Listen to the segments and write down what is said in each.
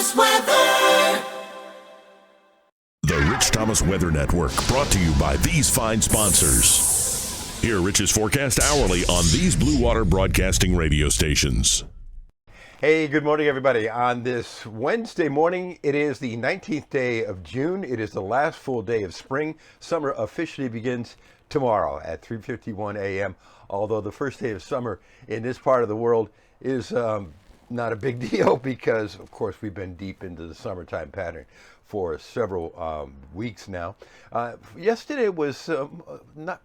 Thomas Weather. The Rich Thomas Weather Network, brought to you by these fine sponsors. Hear Rich's forecast hourly on these Blue Water Broadcasting radio stations. Hey, good morning, everybody. On this Wednesday morning, it is the 19th day of June. It is the last full day of spring. Summer officially begins tomorrow at 3:51 a.m., although the first day of summer in this part of the world is not a big deal because, of course, we've been deep into the summertime pattern for several weeks now. Yesterday was not,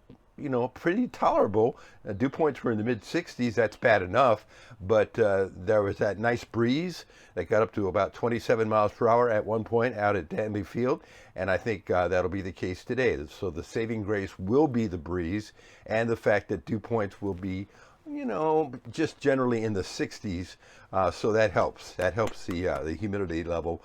pretty tolerable. Dew points were in the mid-60s. That's bad enough, but there was that nice breeze that got up to about 27 miles per hour at one point out at Danley Field, and I think that'll be the case today. So the saving grace will be the breeze and the fact that dew points will be just generally in the 60s, so that helps. That helps the humidity level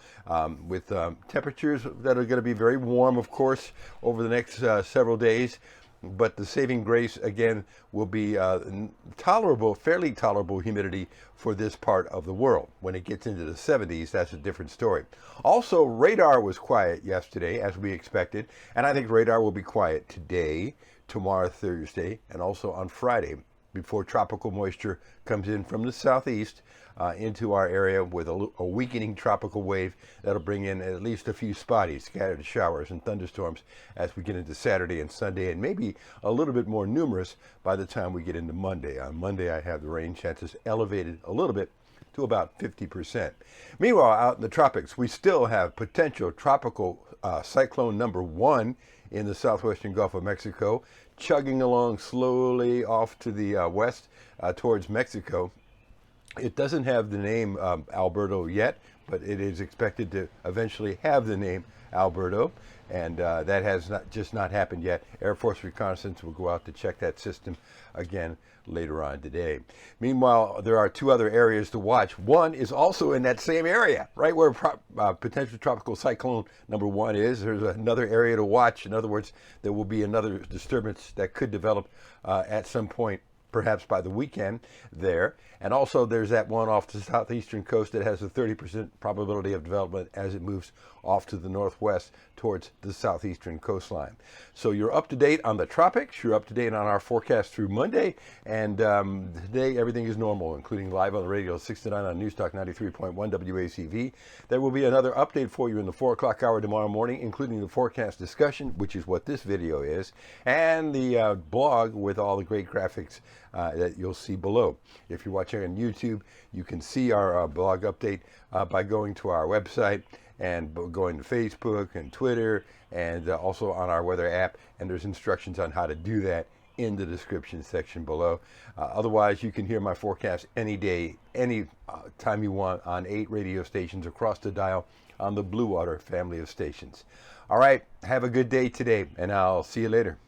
with temperatures that are going to be very warm, of course, over the next several days. But the saving grace, again, will be fairly tolerable humidity for this part of the world. When it gets into the 70s, that's a different story. Also, radar was quiet yesterday, as we expected, and I think radar will be quiet today, tomorrow, Thursday, and also on Friday, before tropical moisture comes in from the southeast into our area with a weakening tropical wave that'll bring in at least a few spotty scattered showers and thunderstorms as we get into Saturday and Sunday, and maybe a little bit more numerous by the time we get into Monday. On Monday, I have the rain chances elevated a little bit to about 50%. Meanwhile, out in the tropics, we still have potential tropical cyclone number 1 in the southwestern Gulf of Mexico, chugging along slowly off to the west towards Mexico. It doesn't have the name Alberto yet, but it is expected to eventually have the name Alberto, and that has not happened yet. Air Force reconnaissance will go out to check that system again later on today. Meanwhile, there are 2 other areas to watch. One is also in that same area, right where potential tropical cyclone number 1 is. There's another area to watch. In other words, there will be another disturbance that could develop at some point, perhaps by the weekend there. And also there's that one off the southeastern coast that has a 30% probability of development as it moves off to the northwest towards the southeastern coastline. So you're up to date on the tropics, you're up to date on our forecast through Monday, and today everything is normal, including live on the radio 6 to 9 on News Talk 93.1 WACV. There will be another update for you in the 4 o'clock hour tomorrow morning, including the forecast discussion, which is what this video is, and the blog with all the great graphics that you'll see below. If you're watching on YouTube, you can see our blog update by going to our website and going to Facebook and Twitter, and also on our weather app, and there's instructions on how to do that in the description section below. Otherwise, you can hear my forecast any day, any time you want on 8 radio stations across the dial on the Blue Water family of stations. All right, have a good day today, and I'll see you later.